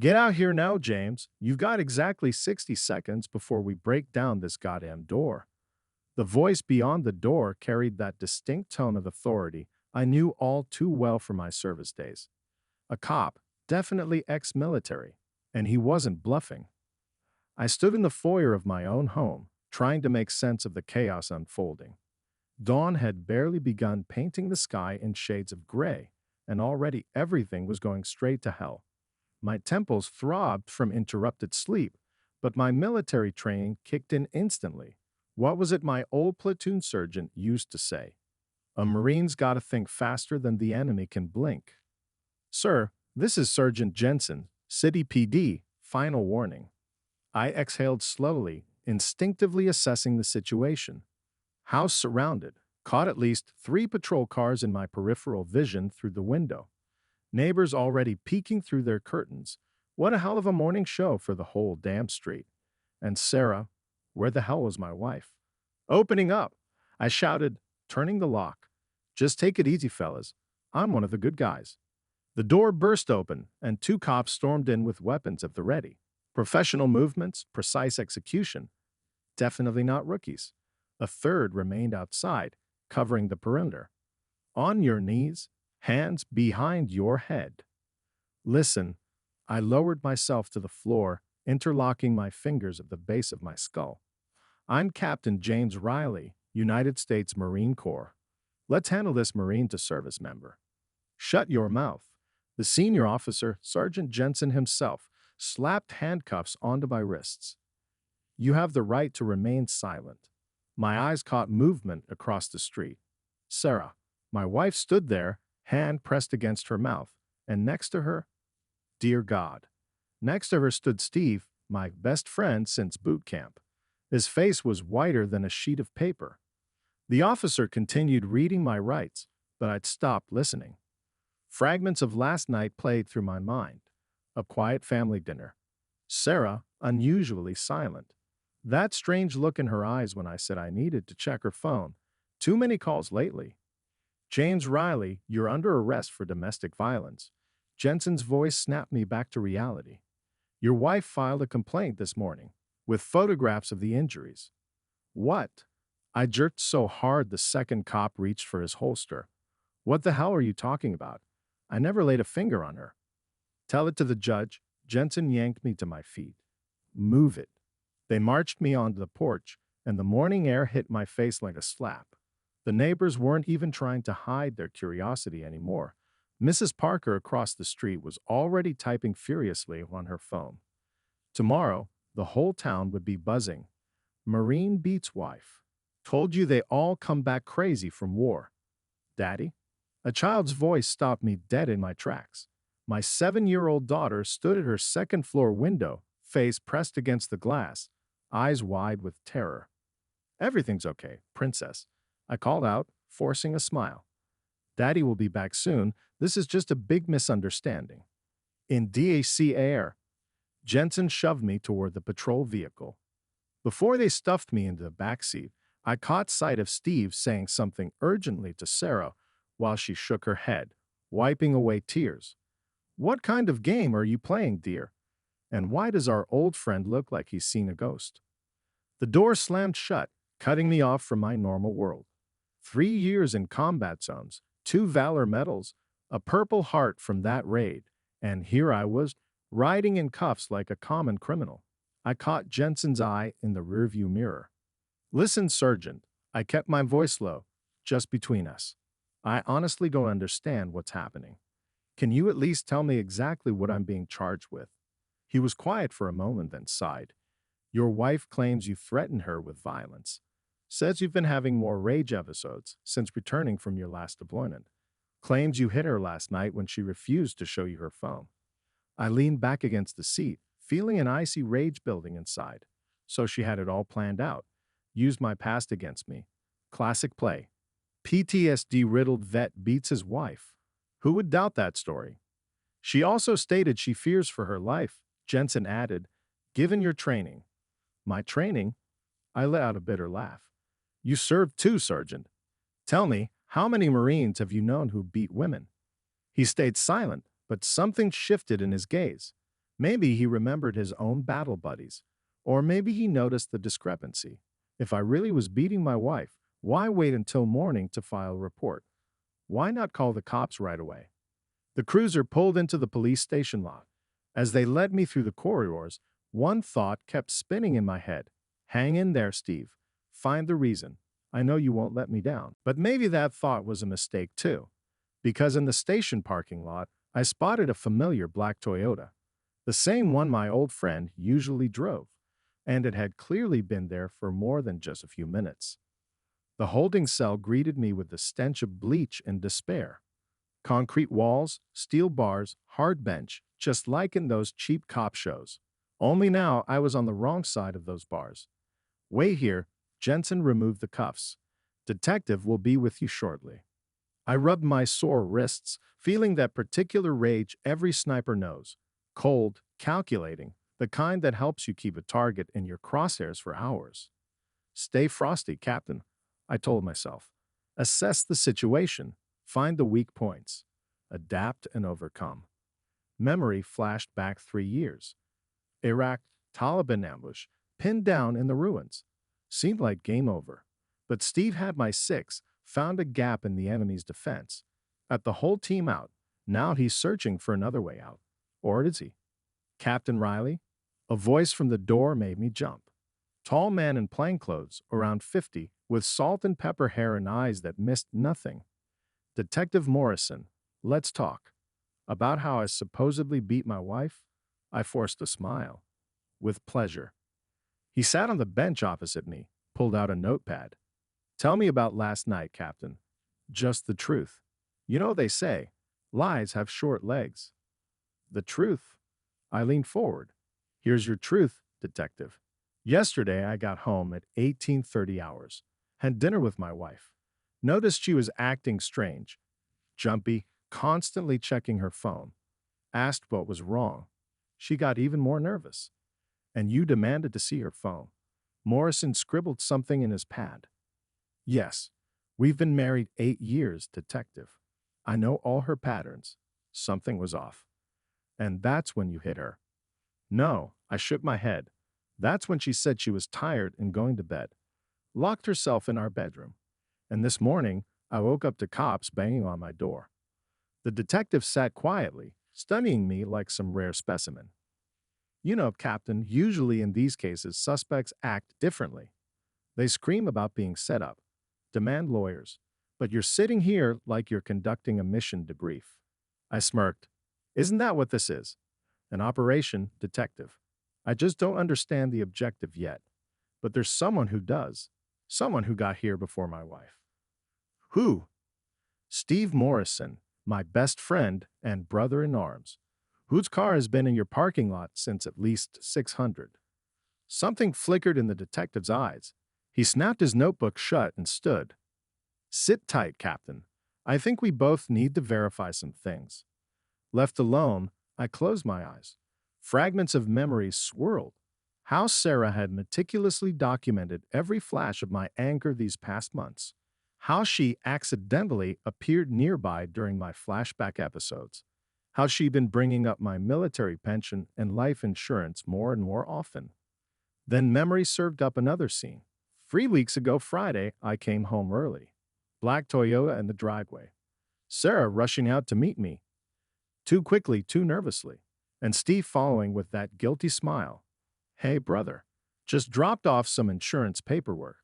Get out here now, James. You've got exactly 60 seconds before we break down this goddamn door. The voice beyond the door carried that distinct tone of authority I knew all too well from my service days. A cop, definitely ex military, and he wasn't bluffing. I stood in the foyer of my own home, trying to make sense of the chaos unfolding. Dawn had barely begun painting the sky in shades of gray, and already everything was going straight to hell. My temples throbbed from interrupted sleep, but my military training kicked in instantly. What was it my old platoon sergeant used to say? A Marine's gotta think faster than the enemy can blink. Sir, this is Sergeant Jensen, City PD, final warning. I exhaled slowly, instinctively assessing the situation. House surrounded, caught at least 3 patrol cars in my peripheral vision through the window. Neighbors already peeking through their curtains. What a hell of a morning show for the whole damn street. And Sarah, where the hell was my wife? Opening up! I shouted, turning the lock. Just take it easy, fellas. I'm one of the good guys. The door burst open, and 2 cops stormed in with weapons at the ready. Professional movements, precise execution. Definitely not rookies. A third remained outside, covering the perimeter. On your knees, hands behind your head. Listen, I lowered myself to the floor, interlocking my fingers at the base of my skull. I'm Captain James Riley, United States Marine Corps. Let's handle this Marine to service member. Shut your mouth. The senior officer, Sergeant Jensen himself, slapped handcuffs onto my wrists. You have the right to remain silent. My eyes caught movement across the street. Sarah, my wife, stood there, hand pressed against her mouth, and next to her, dear God. Next to her stood Steve, my best friend since boot camp. His face was whiter than a sheet of paper. The officer continued reading my rights, but I'd stopped listening. Fragments of last night played through my mind. A quiet family dinner. Sarah, unusually silent. That strange look in her eyes when I said I needed to check her phone. Too many calls lately. James Riley, you're under arrest for domestic violence. Jensen's voice snapped me back to reality. Your wife filed a complaint this morning, with photographs of the injuries. What? I jerked so hard the second cop reached for his holster. What the hell are you talking about? I never laid a finger on her. Tell it to the judge. Jensen yanked me to my feet. Move it. They marched me onto the porch, and the morning air hit my face like a slap. The neighbors weren't even trying to hide their curiosity anymore. Mrs. Parker across the street was already typing furiously on her phone. Tomorrow, the whole town would be buzzing. Marine beats wife. Told you they all come back crazy from war. Daddy? A child's voice stopped me dead in my tracks. My 7-year-old daughter stood at her second-floor window, face pressed against the glass, eyes wide with terror. Everything's okay, princess. I called out, forcing a smile. Daddy will be back soon. This is just a big misunderstanding. In DAC air, Jensen shoved me toward the patrol vehicle. Before they stuffed me into the back seat, I caught sight of Steve saying something urgently to Sarah while she shook her head, wiping away tears. What kind of game are you playing, dear? And why does our old friend look like he's seen a ghost? The door slammed shut, cutting me off from my normal world. 3 years in combat zones, 2 Valor medals, a Purple Heart from that raid, and here I was, riding in cuffs like a common criminal. I caught Jensen's eye in the rearview mirror. Listen, Sergeant, I kept my voice low, just between us. I honestly don't understand what's happening. Can you at least tell me exactly what I'm being charged with? He was quiet for a moment, then sighed. Your wife claims you threatened her with violence. Says you've been having more rage episodes since returning from your last deployment. Claims you hit her last night when she refused to show you her phone. I leaned back against the seat, feeling an icy rage building inside. So she had it all planned out. Used my past against me. Classic play. PTSD-riddled vet beats his wife. Who would doubt that story? She also stated she fears for her life. Jensen added, given your training. My training? I let out a bitter laugh. You served too, Sergeant. Tell me, how many Marines have you known who beat women? He stayed silent, but something shifted in his gaze. Maybe he remembered his own battle buddies, or maybe he noticed the discrepancy. If I really was beating my wife, why wait until morning to file a report? Why not call the cops right away? The cruiser pulled into the police station lot. As they led me through the corridors, one thought kept spinning in my head. Hang in there, Steve. Find the reason. I know you won't let me down. But maybe that thought was a mistake too, because in the station parking lot, I spotted a familiar black Toyota, the same one my old friend usually drove, and it had clearly been there for more than just a few minutes. The holding cell greeted me with the stench of bleach and despair. Concrete walls, steel bars, hard bench, just like in those cheap cop shows. Only now I was on the wrong side of those bars. Wait here, Jensen removed the cuffs. Detective will be with you shortly. I rubbed my sore wrists, feeling that particular rage every sniper knows. Cold, calculating, the kind that helps you keep a target in your crosshairs for hours. Stay frosty, Captain, I told myself. Assess the situation, find the weak points, adapt and overcome. Memory flashed back 3 years. Iraq, Taliban ambush, pinned down in the ruins. Seemed like game over. But Steve had my six, found a gap in the enemy's defense. Got the whole team out. Now he's searching for another way out. Or is he? Captain Riley? A voice from the door made me jump. Tall man in plainclothes, around 50, with salt and pepper hair and eyes that missed nothing. Detective Morrison, let's talk. About how I supposedly beat my wife? I forced a smile. With pleasure. He sat on the bench opposite me, pulled out a notepad. Tell me about last night, Captain. Just the truth. You know they say, lies have short legs. The truth. I leaned forward. Here's your truth, detective. Yesterday I got home at 18:30 hours. Had dinner with my wife. Noticed she was acting strange. Jumpy, constantly checking her phone. Asked what was wrong. She got even more nervous. And you demanded to see her phone. Morrison scribbled something in his pad. Yes, we've been married 8 years, detective. I know all her patterns. Something was off. And that's when you hit her. No, I shook my head. That's when she said she was tired and going to bed. Locked herself in our bedroom. And this morning, I woke up to cops banging on my door. The detective sat quietly, studying me like some rare specimen. You know, Captain, usually in these cases, suspects act differently. They scream about being set up, demand lawyers, but you're sitting here like you're conducting a mission debrief. I smirked. Isn't that what this is? An operation, detective. I just don't understand the objective yet. But there's someone who does. Someone who got here before my wife. Who? Steve Morrison, my best friend and brother-in-arms, whose car has been in your parking lot since at least 600. Something flickered in the detective's eyes. He snapped his notebook shut and stood. Sit tight, Captain. I think we both need to verify some things. Left alone, I closed my eyes. Fragments of memories swirled. How Sarah had meticulously documented every flash of my anger these past months. How she accidentally appeared nearby during my flashback episodes. How she'd been bringing up my military pension and life insurance more and more often. Then memory served up another scene. 3 weeks ago Friday, I came home early. Black Toyota in the driveway. Sarah rushing out to meet me. Too quickly, too nervously. And Steve following with that guilty smile. Hey, brother. Just dropped off some insurance paperwork.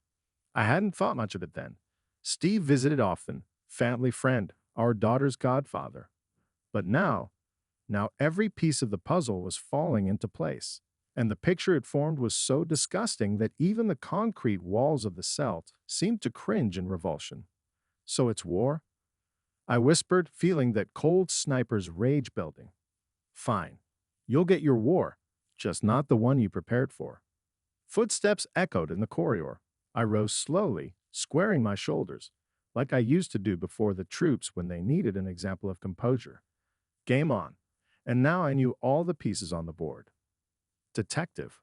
I hadn't thought much of it then. Steve visited often. Family friend. Our daughter's godfather. But now every piece of the puzzle was falling into place. And the picture it formed was so disgusting that even the concrete walls of the cell seemed to cringe in revulsion. So it's war? I whispered, feeling that cold sniper's rage building. Fine. You'll get your war, just not the one you prepared for. Footsteps echoed in the corridor. I rose slowly, squaring my shoulders, like I used to do before the troops when they needed an example of composure. Game on. And now I knew all the pieces on the board. Detective.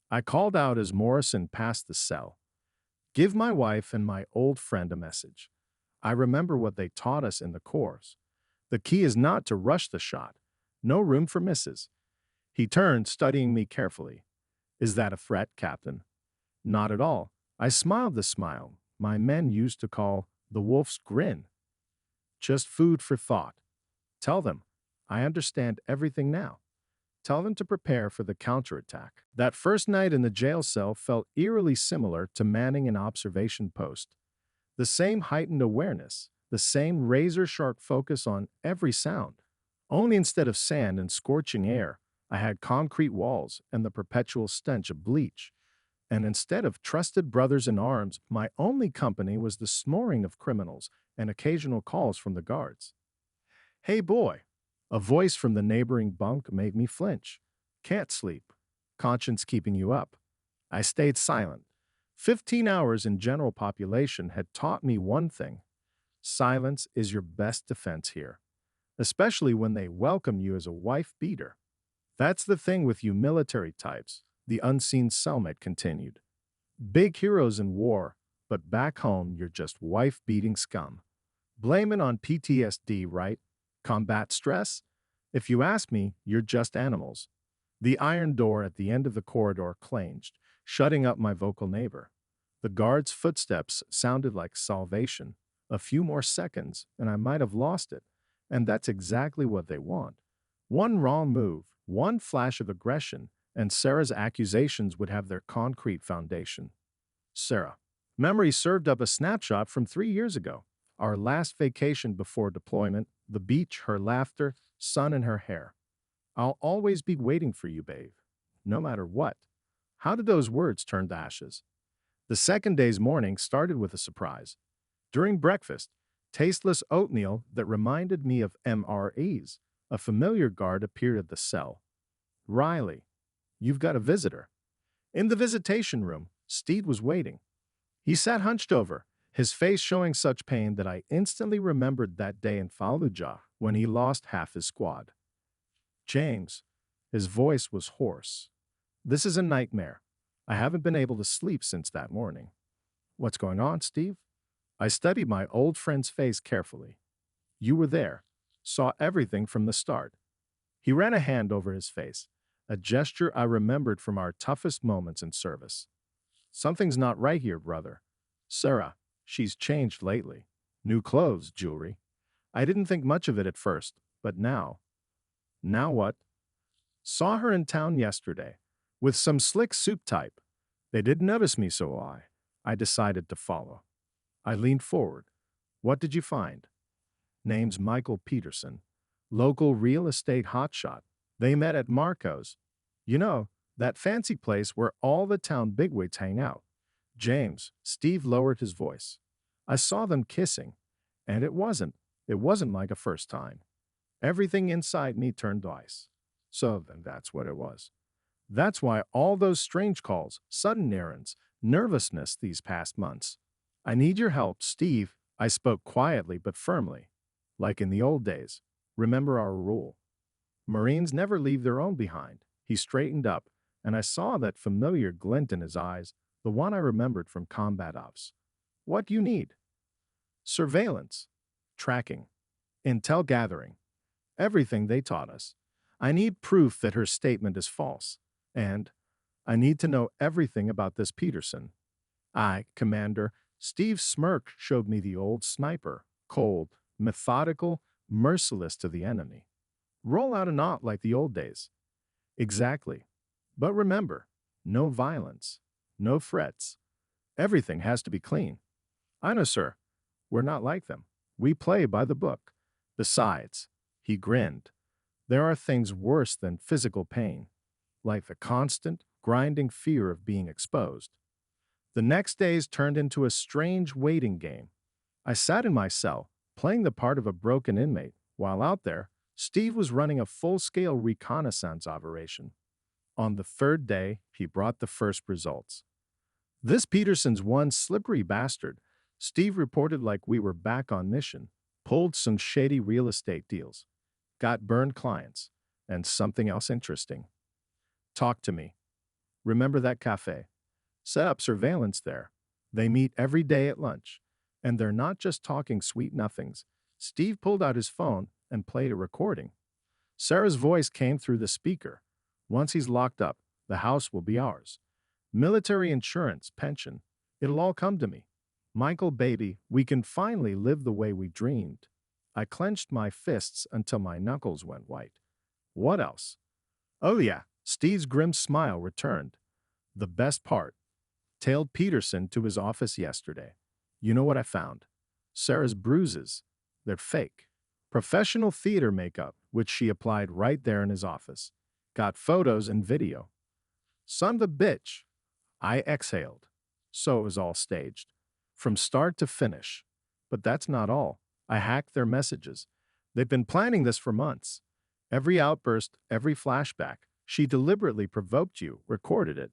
I called out as Morrison passed the cell. Give my wife and my old friend a message. I remember what they taught us in the course. The key is not to rush the shot. No room for misses. He turned, studying me carefully. Is that a threat, Captain? Not at all. I smiled the smile my men used to call the wolf's grin. Just food for thought. Tell them, I understand everything now. Tell them to prepare for the counterattack. That first night in the jail cell felt eerily similar to manning an observation post. The same heightened awareness, the same razor-sharp focus on every sound. Only instead of sand and scorching air, I had concrete walls and the perpetual stench of bleach. And instead of trusted brothers in arms, my only company was the snoring of criminals and occasional calls from the guards. Hey boy! A voice from the neighboring bunk made me flinch. Can't sleep. Conscience keeping you up. I stayed silent. 15 hours in general population had taught me one thing. Silence is your best defense here, especially when they welcome you as a wife beater. That's the thing with you military types, the unseen cellmate continued. Big heroes in war, but back home you're just wife-beating scum. Blame it on PTSD, right? Combat stress? If you ask me, you're just animals. The iron door at the end of the corridor clanged, shutting up my vocal neighbor. The guard's footsteps sounded like salvation. A few more seconds, and I might have lost it. And that's exactly what they want. One wrong move, one flash of aggression, and Sarah's accusations would have their concrete foundation. Sarah. Memory served up a snapshot from 3 years ago. Our last vacation before deployment, the beach, her laughter, sun in her hair. I'll always be waiting for you, babe. No matter what. How did those words turn to ashes? The second day's morning started with a surprise. During breakfast, tasteless oatmeal that reminded me of MREs, a familiar guard appeared at the cell. Riley, you've got a visitor. In the visitation room, Steed was waiting. He sat hunched over, his face showing such pain that I instantly remembered that day in Fallujah when he lost half his squad. James, his voice was hoarse. This is a nightmare. I haven't been able to sleep since that morning. What's going on, Steve? I studied my old friend's face carefully. You were there, saw everything from the start. He ran a hand over his face, a gesture I remembered from our toughest moments in service. Something's not right here, brother. Sarah, she's changed lately. New clothes, jewelry. I didn't think much of it at first, but now. Now what? Saw her in town yesterday, with some slick suit type. They didn't notice me, so I decided to follow. I leaned forward. What did you find? Name's Michael Peterson, local real estate hotshot. They met at Marco's. You know, that fancy place where all the town bigwigs hang out. James, Steve lowered his voice. I saw them kissing, and it wasn't like a first time. Everything inside me turned to ice. So then that's what it was. That's why all those strange calls, sudden errands, nervousness these past months. I need your help, Steve. I spoke quietly but firmly. Like in the old days. Remember our rule. Marines never leave their own behind. He straightened up, and I saw that familiar glint in his eyes, the one I remembered from combat ops. What do you need? Surveillance. Tracking. Intel gathering. Everything they taught us. I need proof that her statement is false. And I need to know everything about this Peterson. Commander, Steve's smirk showed me the old sniper, cold, methodical, merciless to the enemy. Roll out a knot like the old days. Exactly. But remember, no violence, no threats. Everything has to be clean. I know, sir. We're not like them. We play by the book. Besides, he grinned, there are things worse than physical pain, like the constant, grinding fear of being exposed. The next days turned into a strange waiting game. I sat in my cell, playing the part of a broken inmate, while out there, Steve was running a full-scale reconnaissance operation. On the third day, he brought the first results. This Peterson's one slippery bastard. Steve reported like we were back on mission, pulled some shady real estate deals, got burned clients, and something else interesting. Talk to me. Remember that cafe? Set up surveillance there. They meet every day at lunch, and they're not just talking sweet nothings. Steve pulled out his phone and played a recording. Sarah's voice came through the speaker. Once he's locked up, the house will be ours. Military insurance, pension, it'll all come to me. Michael, baby, we can finally live the way we dreamed. I clenched my fists until my knuckles went white. What else? Oh, yeah, Steve's grim smile returned. The best part. Tailed Peterson to his office yesterday. You know what I found? Sarah's bruises. They're fake. Professional theater makeup, which she applied right there in his office. Got photos and video. Son of a bitch. I exhaled. So it was all staged. From start to finish. But that's not all. I hacked their messages. They've been planning this for months. Every outburst, every flashback, she deliberately provoked you, recorded it,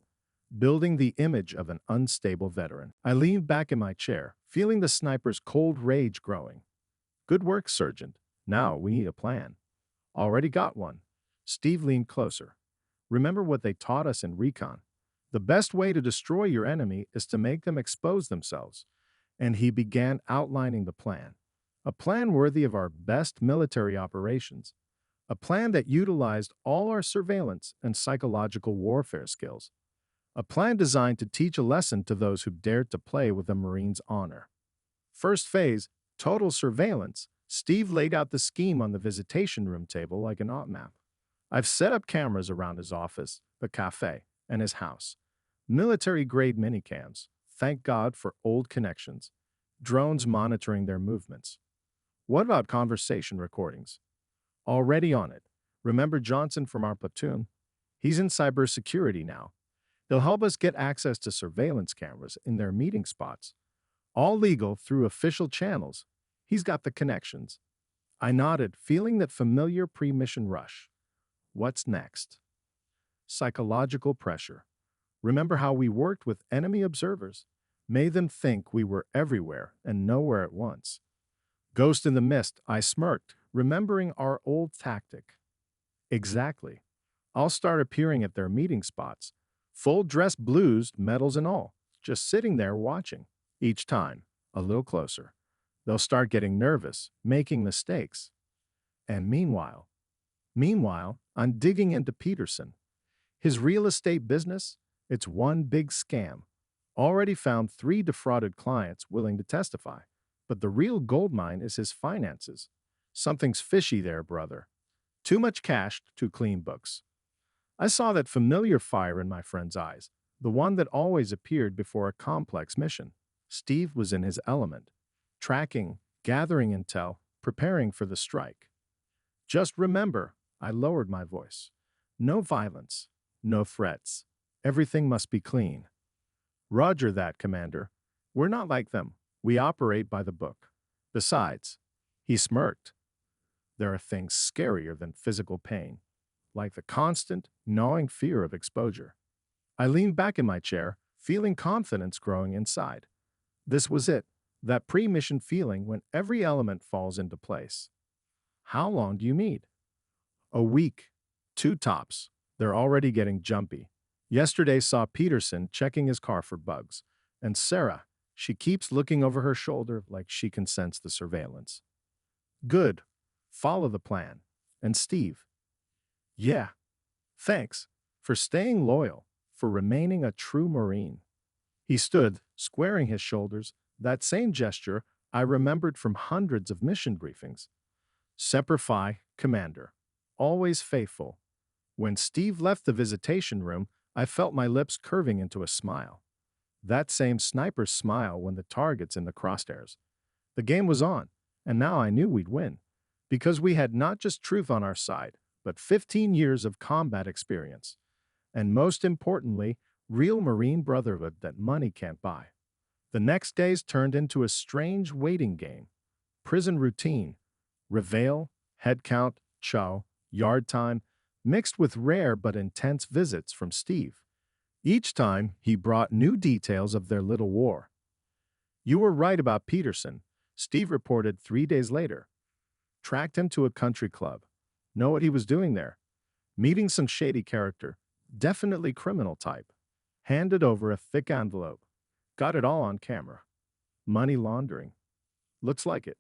building the image of an unstable veteran. I leaned back in my chair, feeling the sniper's cold rage growing. Good work, Sergeant. Now we need a plan. Already got one. Steve leaned closer. Remember what they taught us in Recon. The best way to destroy your enemy is to make them expose themselves. And he began outlining the plan. A plan worthy of our best military operations. A plan that utilized all our surveillance and psychological warfare skills. A plan designed to teach a lesson to those who dared to play with a Marine's honor. First phase, total surveillance. Steve laid out the scheme on the visitation room table like an op map. I've set up cameras around his office, the cafe, and his house. Military-grade minicams. Thank God for old connections. Drones monitoring their movements. What about conversation recordings? Already on it. Remember Johnson from our platoon? He's in cybersecurity now. He'll help us get access to surveillance cameras in their meeting spots. All legal through official channels. He's got the connections. I nodded, feeling that familiar pre-mission rush. What's next? Psychological pressure. Remember how we worked with enemy observers? Made them think we were everywhere and nowhere at once. Ghost in the mist, I smirked, remembering our old tactic. Exactly. I'll start appearing at their meeting spots. Full dress blues, medals and all. Just sitting there watching. Each time, a little closer. They'll start getting nervous, making mistakes. And meanwhile, I'm digging into Peterson. His real estate business, it's one big scam. Already found 3 defrauded clients willing to testify. But the real goldmine is his finances. Something's fishy there, brother. Too much cash, too clean books. I saw that familiar fire in my friend's eyes, the one that always appeared before a complex mission. Steve was in his element, tracking, gathering intel, preparing for the strike. Just remember, I lowered my voice. No violence, no threats. Everything must be clean. Roger that, Commander. We're not like them. We operate by the book. Besides, he smirked. There are things scarier than physical pain, like the constant, gnawing fear of exposure. I leaned back in my chair, feeling confidence growing inside. This was it, that pre-mission feeling when every element falls into place. How long do you need? A week. 2 tops. They're already getting jumpy. Yesterday saw Peterson checking his car for bugs. And Sarah, she keeps looking over her shoulder like she can sense the surveillance. Good. Follow the plan. And Steve. Yeah. Thanks. For staying loyal. For remaining a true Marine. He stood, squaring his shoulders, that same gesture I remembered from hundreds of mission briefings. Semper Fi, Commander. Always faithful. When Steve left the visitation room, I felt my lips curving into a smile. That same sniper's smile when the target's in the crosshairs. The game was on, and now I knew we'd win. Because we had not just truth on our side, but 15 years of combat experience. And most importantly, real Marine brotherhood that money can't buy. The next days turned into a strange waiting game. Prison routine, reveille, head count, chow, yard time, mixed with rare but intense visits from Steve. Each time, he brought new details of their little war. You were right about Peterson, Steve reported 3 days later. Tracked him to a country club. Know what he was doing there? Meeting some shady character, definitely criminal type. Handed over a thick envelope. Got it all on camera. Money laundering. Looks like it.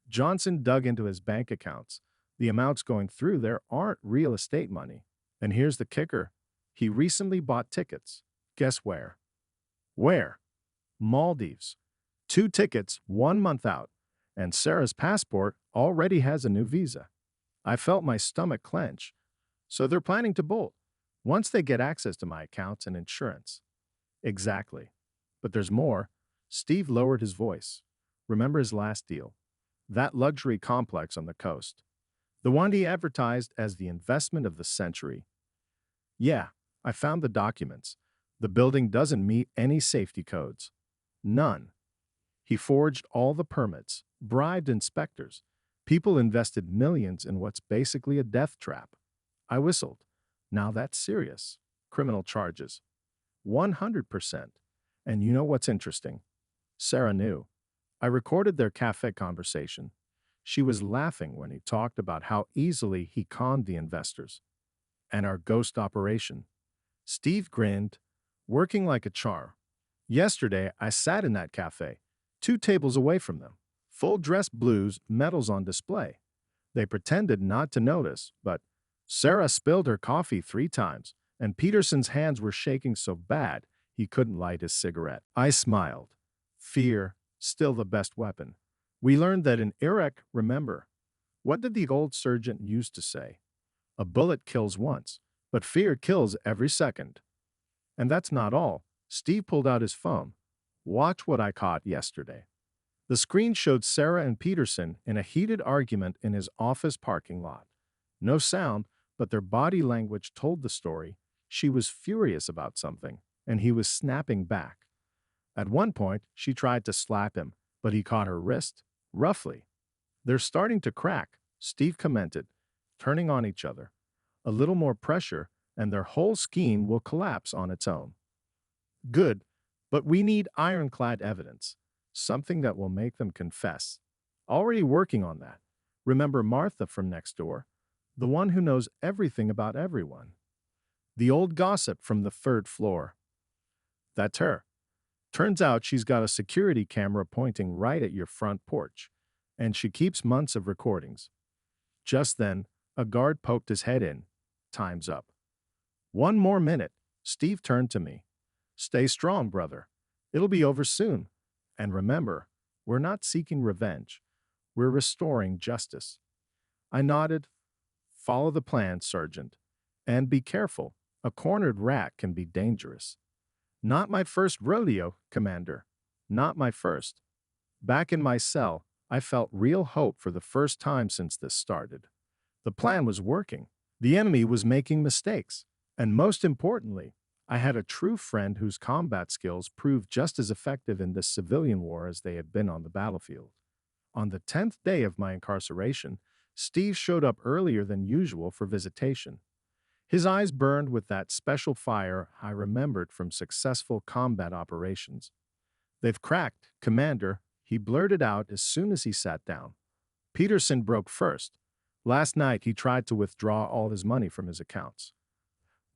Johnson dug into his bank accounts. The amounts going through there aren't real estate money. And here's the kicker. He recently bought tickets. Guess where? Where? Maldives. 2 tickets, 1 month out. And Sarah's passport already has a new visa. I felt my stomach clench. So they're planning to bolt once they get access to my accounts and insurance. Exactly. But there's more. Steve lowered his voice. Remember his last deal? That luxury complex on the coast. The one he advertised as the investment of the century. Yeah, I found the documents. The building doesn't meet any safety codes. None. He forged all the permits, bribed inspectors. People invested millions in what's basically a death trap. I whistled. Now that's serious. Criminal charges. 100%. And you know what's interesting? Sarah knew. I recorded their cafe conversation. She was laughing when he talked about how easily he conned the investors. And our ghost operation. Steve grinned, working like a charm. Yesterday, I sat in that cafe, 2 tables away from them. Full-dress blues, medals on display. They pretended not to notice, but Sarah spilled her coffee 3 times, and Peterson's hands were shaking so bad he couldn't light his cigarette. I smiled. Fear, still the best weapon. We learned that in Iraq, remember, what did the old surgeon used to say? A bullet kills once, but fear kills every second. And that's not all. Steve pulled out his phone. Watch what I caught yesterday. The screen showed Sarah and Peterson in a heated argument in his office parking lot. No sound, but their body language told the story. She was furious about something, and he was snapping back. At one point, she tried to slap him, but he caught her wrist, roughly. They're starting to crack, Steve commented, turning on each other. A little more pressure, and their whole scheme will collapse on its own. Good, but we need ironclad evidence, something that will make them confess. Already working on that. Remember Martha from next door, the one who knows everything about everyone. The old gossip from the 3rd floor. That's her. Turns out she's got a security camera pointing right at your front porch, and she keeps months of recordings. Just then, a guard poked his head in. Time's up. 1 more minute. Steve turned to me. Stay strong, brother. It'll be over soon. And remember, we're not seeking revenge. We're restoring justice. I nodded. Follow the plan, Sergeant. And be careful. A cornered rat can be dangerous. Not my first rodeo, Commander. Not my first. Back in my cell, I felt real hope for the first time since this started. The plan was working. The enemy was making mistakes. And most importantly, I had a true friend whose combat skills proved just as effective in this civilian war as they had been on the battlefield. On the 10th day of my incarceration, Steve showed up earlier than usual for visitation. His eyes burned with that special fire I remembered from successful combat operations. They've cracked, Commander, he blurted out as soon as he sat down. Peterson broke first. Last night he tried to withdraw all his money from his accounts.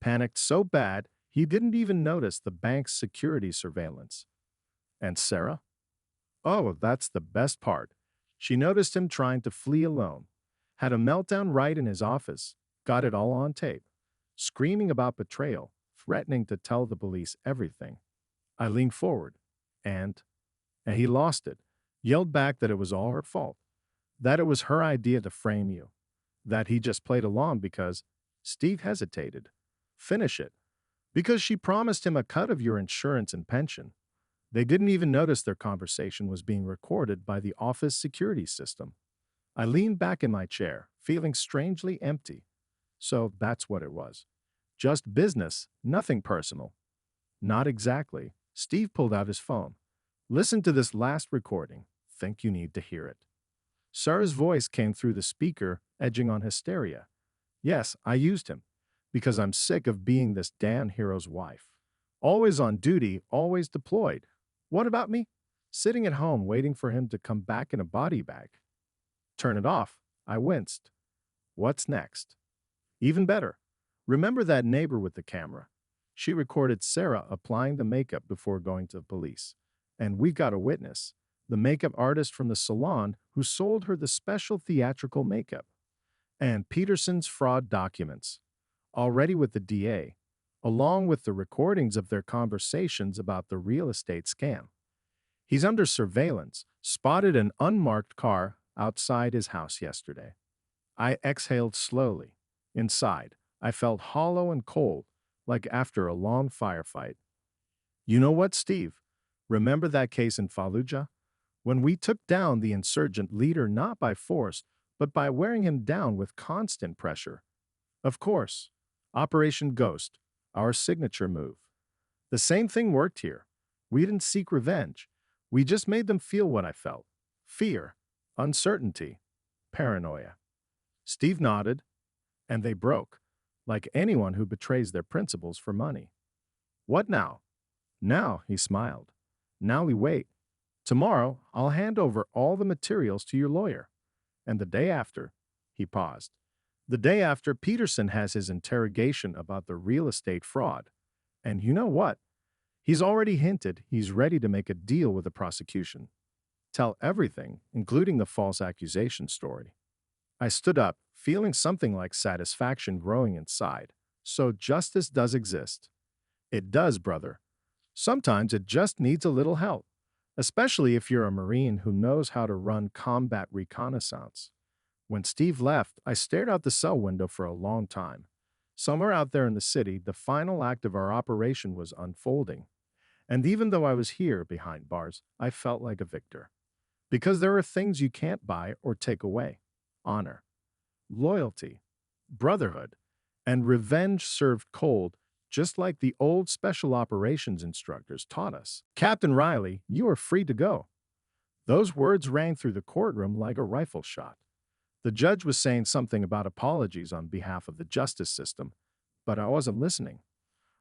Panicked so bad, he didn't even notice the bank's security surveillance. And Sarah? Oh, that's the best part. She noticed him trying to flee alone. Had a meltdown right in his office. Got it all on tape. Screaming about betrayal, threatening to tell the police everything. I leaned forward, and he lost it. Yelled back that it was all her fault. That it was her idea to frame you. That he just played along because Steve hesitated. Finish it. Because she promised him a cut of your insurance and pension. They didn't even notice their conversation was being recorded by the office security system. I leaned back in my chair, feeling strangely empty. So that's what it was. Just business, nothing personal. Not exactly. Steve pulled out his phone. Listen to this last recording. Think you need to hear it. Sarah's voice came through the speaker, edging on hysteria. Yes, I used him. Because I'm sick of being this damn hero's wife. Always on duty, always deployed. What about me? Sitting at home waiting for him to come back in a body bag. Turn it off. I winced. What's next? Even better. Remember that neighbor with the camera? She recorded Sarah applying the makeup before going to the police. And we've got a witness, the makeup artist from the salon who sold her the special theatrical makeup. And Peterson's fraud documents. already with the DA, along with the recordings of their conversations about the real estate scam. He's under surveillance, spotted an unmarked car outside his house yesterday. I exhaled slowly. Inside, I felt hollow and cold, like after a long firefight. You know what, Steve? Remember that case in Fallujah? When we took down the insurgent leader not by force, but by wearing him down with constant pressure. Of course, Operation Ghost, our signature move. The same thing worked here. We didn't seek revenge. We just made them feel what I felt: fear, uncertainty, paranoia. Steve nodded, and they broke, like anyone who betrays their principles for money. What now? Now, he smiled. Now we wait. Tomorrow, I'll hand over all the materials to your lawyer. And the day after, he paused. The day after, Peterson has his interrogation about the real estate fraud. And you know what? He's already hinted he's ready to make a deal with the prosecution. Tell everything, including the false accusation story. I stood up, feeling something like satisfaction growing inside. So justice does exist. It does, brother. Sometimes it just needs a little help, especially if you're a Marine who knows how to run combat reconnaissance. When Steve left, I stared out the cell window for a long time. Somewhere out there in the city, the final act of our operation was unfolding. And even though I was here behind bars, I felt like a victor. Because there are things you can't buy or take away: honor, loyalty, brotherhood, and revenge served cold, just like the old special operations instructors taught us. Captain Riley, you are free to go. Those words rang through the courtroom like a rifle shot. The judge was saying something about apologies on behalf of the justice system, but I wasn't listening.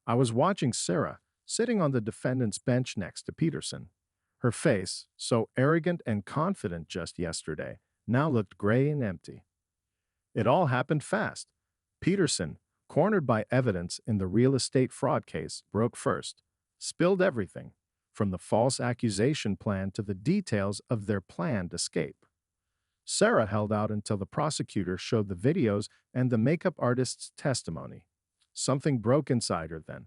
I was watching Sarah, sitting on the defendant's bench next to Peterson. Her face, so arrogant and confident just yesterday, now looked gray and empty. It all happened fast. Peterson, cornered by evidence in the real estate fraud case, broke first, spilled everything, from the false accusation plan to the details of their planned escape. Sarah held out until the prosecutor showed the videos and the makeup artist's testimony. Something broke inside her then.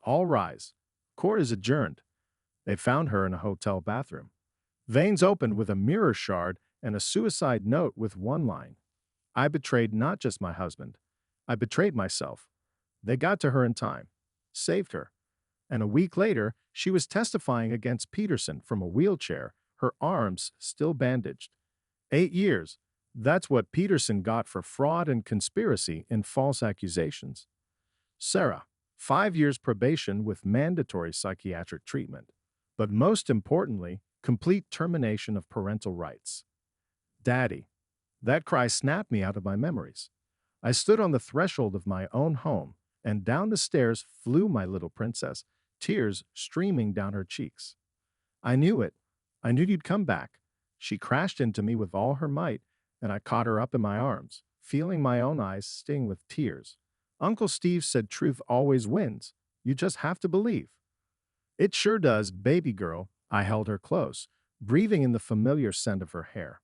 All rise. Court is adjourned. They found her in a hotel bathroom. Veins opened with a mirror shard and a suicide note with one line: I betrayed not just my husband. I betrayed myself. They got to her in time. Saved her. And a week later, she was testifying against Peterson from a wheelchair, her arms still bandaged. 8 years. That's what Peterson got for fraud and conspiracy in false accusations. Sarah, 5 years probation with mandatory psychiatric treatment. But most importantly, complete termination of parental rights. Daddy. That cry snapped me out of my memories. I stood on the threshold of my own home, and down the stairs flew my little princess, tears streaming down her cheeks. I knew it. I knew you'd come back. She crashed into me with all her might, and I caught her up in my arms, feeling my own eyes sting with tears. Uncle Steve said truth always wins. You just have to believe. It sure does, baby girl. I held her close, breathing in the familiar scent of her hair,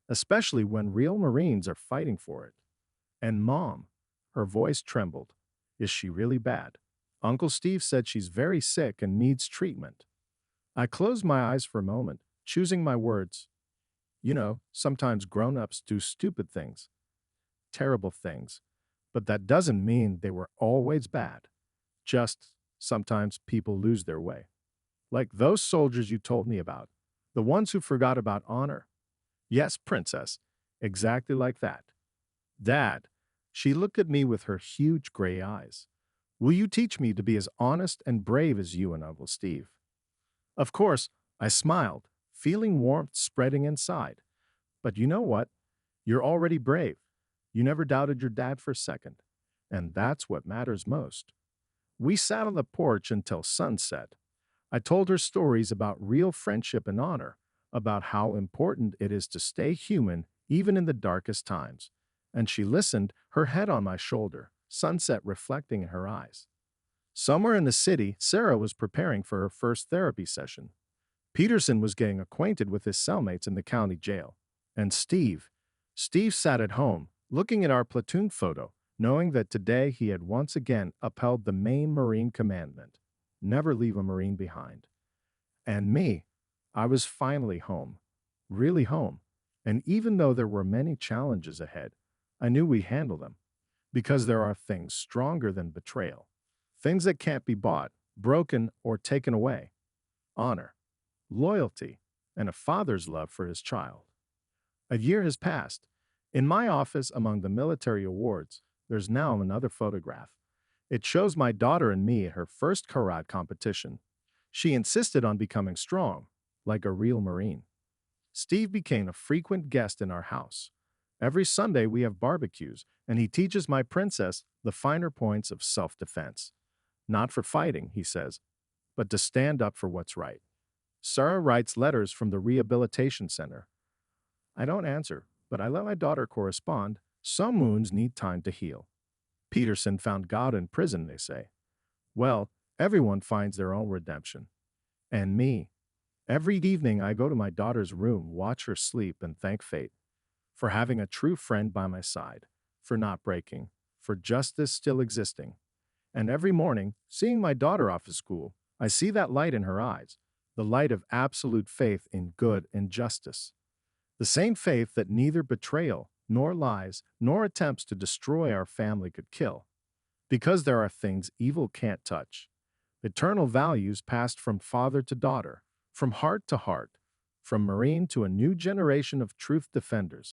especially when real Marines are fighting for it. And Mom, her voice trembled. Is she really bad? Uncle Steve said she's very sick and needs treatment. I closed my eyes for a moment, choosing my words. You know, sometimes grown-ups do stupid things, terrible things, but that doesn't mean they were always bad. Just sometimes people lose their way. Like those soldiers you told me about, the ones who forgot about honor. Yes, princess, exactly like that. Dad, she looked at me with her huge gray eyes. Will you teach me to be as honest and brave as you and Uncle Steve? Of course, I smiled, feeling warmth spreading inside. But you know what? You're already brave. You never doubted your dad for a second. And that's what matters most. We sat on the porch until sunset. I told her stories about real friendship and honor, about how important it is to stay human even in the darkest times. And she listened, her head on my shoulder, sunset reflecting in her eyes. Somewhere in the city, Sarah was preparing for her first therapy session. Peterson was getting acquainted with his cellmates in the county jail. And Steve sat at home, looking at our platoon photo, knowing that today he had once again upheld the main Marine commandment: never leave a Marine behind. And me, I was finally home, really home. And even though there were many challenges ahead, I knew we'd handle them because there are things stronger than betrayal, things that can't be bought, broken, or taken away: honor, loyalty, and a father's love for his child. A year has passed. In my office, among the military awards, there's now another photograph. It shows my daughter and me at her first karate competition. She insisted on becoming strong, like a real Marine. Steve became a frequent guest in our house. Every Sunday we have barbecues, and he teaches my princess the finer points of self-defense. Not for fighting, he says, but to stand up for what's right. Sarah writes letters from the rehabilitation center. I don't answer, but I let my daughter correspond. Some wounds need time to heal. Peterson found God in prison, they say. Well, everyone finds their own redemption. And me. Every evening I go to my daughter's room, watch her sleep, and thank fate for having a true friend by my side, for not breaking, for justice still existing. And every morning, seeing my daughter off to school, I see that light in her eyes, the light of absolute faith in good and justice. The same faith that neither betrayal, nor lies, nor attempts to destroy our family could kill. Because there are things evil can't touch. Eternal values passed from father to daughter, from heart to heart, from Marine to a new generation of truth defenders.